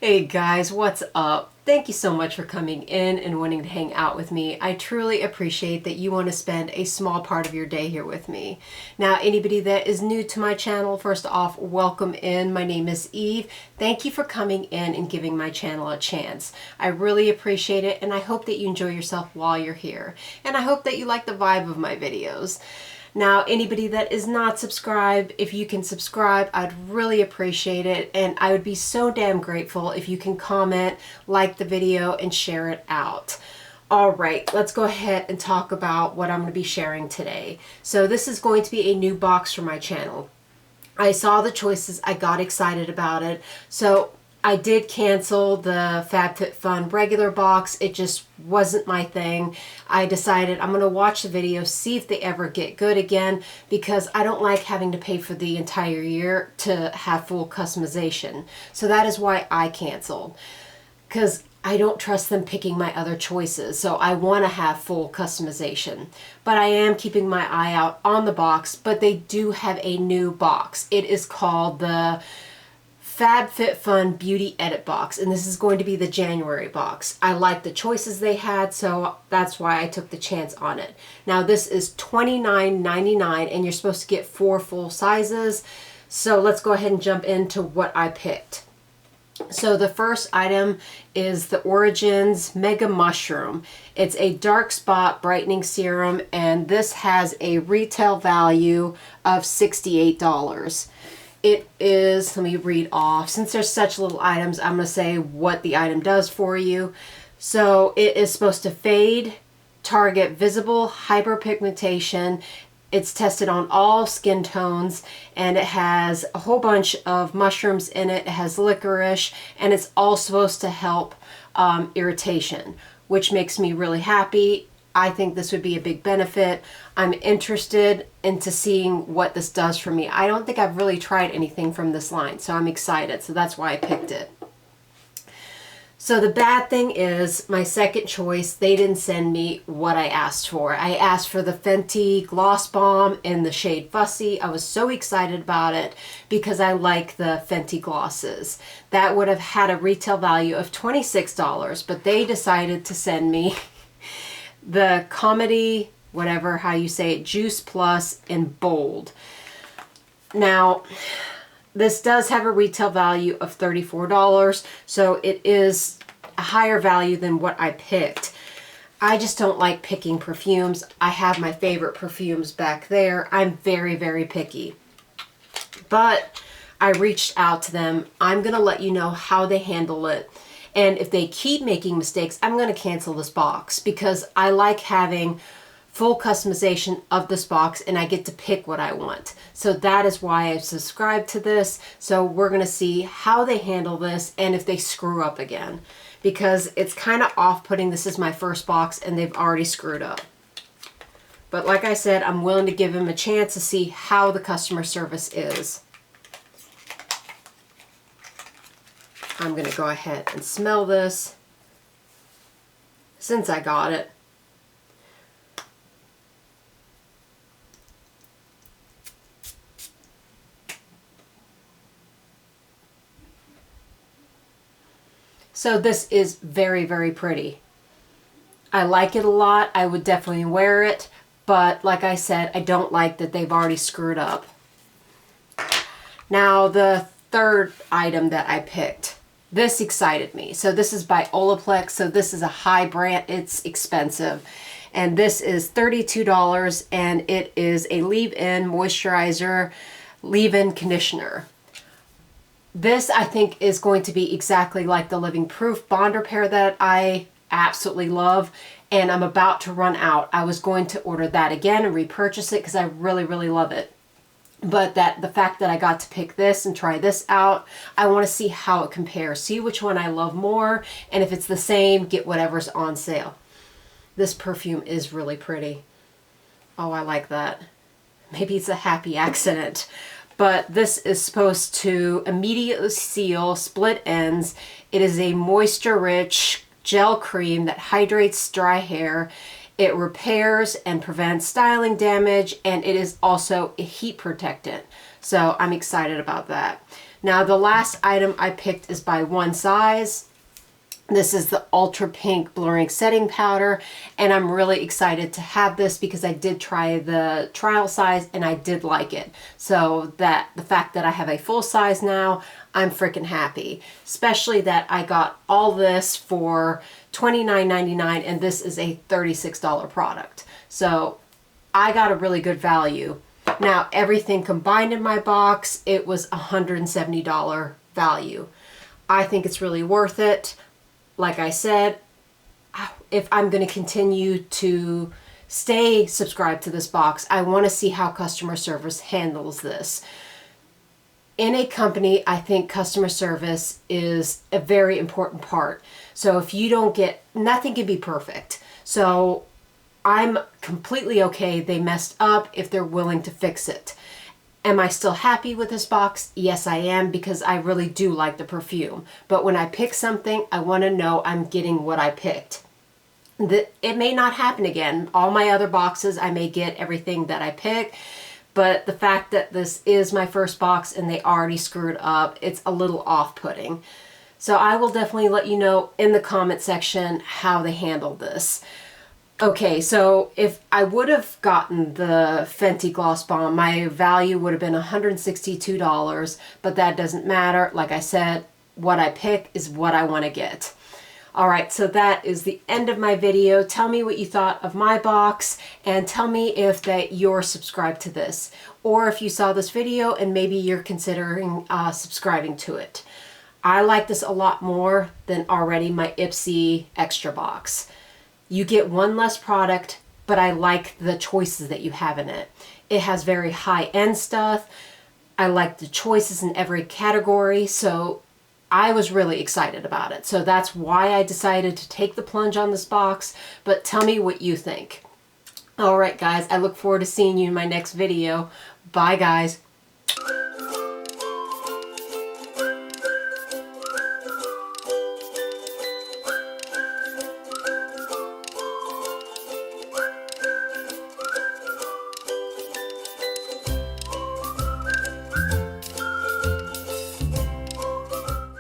Hey guys, what's up? Thank you so much for coming in and wanting to hang out with me. I truly appreciate that you want to spend a small part of your day here with me. Now, anybody that is new to my channel, first off, welcome in. My name is Eve. Thank you for coming in and giving my channel a chance. I really appreciate it, and I hope that you enjoy yourself while you're here. And I hope that you like the vibe of my videos. Now, anybody that is not subscribed, if you can subscribe, I'd really appreciate it. And I would be so damn grateful if you can comment, like the video, and share it out. All right, let's go ahead and talk about what I'm going to be sharing today. So this is going to be a new box for my channel. I saw the choices, I got excited about it. So I did cancel the Fabfitfun regular box. It just wasn't my thing. I decided I'm going to watch the video, see if they ever get good again, because I don't like having to pay for the entire year to have full customization. So that is why I canceled, because I don't trust them picking my other choices. So I want to have full customization. But I am keeping my eye out on the box, but they do have a new box. It is called the Fabfitfun Beauty Edit Box, and this is going to be the January box. I like the choices they had, so that's why I took the chance on it. Now this is $29.99, and you're supposed to get 4 full sizes. So let's go ahead and jump into what I picked. So the first item is the Origins Mega Mushroom. It's a dark spot brightening serum, and this has a retail value of $68. It is, let me read off. Since there's such little items, I'm going to say what the item does for you. So it is supposed to fade, target visible hyperpigmentation. It's tested on all skin tones, and it has a whole bunch of mushrooms in it. It has licorice, and it's all supposed to help irritation, which makes me really happy. I think this would be a big benefit. I'm interested into seeing what this does for me. I don't think I've really tried anything from this line, so I'm excited. So that's why I picked it. So the bad thing is, my second choice, they didn't send me what I asked for. I asked for the Fenty Gloss Bomb in the shade Fussy. I was so excited about it because I like the Fenty glosses. That would have had a retail value of $26, but they decided to send me the Comedy, whatever, how you say it, Juice Plus in bold. Now, this does have a retail value of $34, so it is a higher value than what I picked. I just don't like picking perfumes. I have my favorite perfumes back there. I'm very, very picky. But I reached out to them. I'm going to let you know how they handle it. And if they keep making mistakes, I'm going to cancel this box because I like having full customization of this box and I get to pick what I want. So that is why I've subscribed to this. So we're going to see how they handle this and if they screw up again, because it's kind of off-putting. This is my first box and they've already screwed up. But like I said, I'm willing to give them a chance to see how the customer service is. I'm going to go ahead and smell this since I got it. So this is very, very pretty. I like it a lot. I would definitely wear it. But like I said, I don't like that they've already screwed up. Now the third item that I picked. This excited me. So this is by Olaplex. So this is a high brand. It's expensive. And this is $32, and it is a leave-in moisturizer, leave-in conditioner. This, I think, is going to be exactly like the Living Proof Bond Repair that I absolutely love. And I'm about to run out. I was going to order that again and repurchase it because I really, really love it. But the fact that I got to pick this and try this out, I want to see how it compares. See which one I love more, and if it's the same, get whatever's on sale. This perfume is really pretty. Oh, I like that. Maybe it's a happy accident. But this is supposed to immediately seal split ends. It is a moisture-rich gel cream that hydrates dry hair. It repairs and prevents styling damage, and it is also a heat protectant. So I'm excited about that. Now the last item I picked is by One Size. This is the Ultra Pink Blurring Setting Powder, and I'm really excited to have this because I did try the trial size and I did like it. So that the fact that I have a full size now, I'm freaking happy. Especially that I got all this for $29.99 and this is a $36 product. So I got a really good value. Now everything combined in my box, it was $170 value. I think it's really worth it. Like I said, if I'm going to continue to stay subscribed to this box, I want to see how customer service handles this. In a company, I think customer service is a very important part. So if you don't get, nothing can be perfect. So I'm completely okay they messed up if they're willing to fix it. Am I still happy with this box? Yes, I am, because I really do like the perfume. But when I pick something, I want to know I'm getting what I picked. It may not happen again. All my other boxes, I may get everything that I pick. But the fact that this is my first box and they already screwed up, it's a little off-putting. So I will definitely let you know in the comment section how they handled this. Okay, so if I would have gotten the Fenty Gloss Bomb, my value would have been $162, but that doesn't matter. Like I said, what I pick is what I want to get. All right, so that is the end of my video. Tell me what you thought of my box and tell me if that you're subscribed to this or if you saw this video and maybe you're considering subscribing to it. I like this a lot more than already my Ipsy Extra box. You get one less product, but I like the choices that you have in it. It has very high-end stuff. I like the choices in every category, so I was really excited about it. So that's why I decided to take the plunge on this box, but tell me what you think. All right, guys, I look forward to seeing you in my next video. Bye, guys.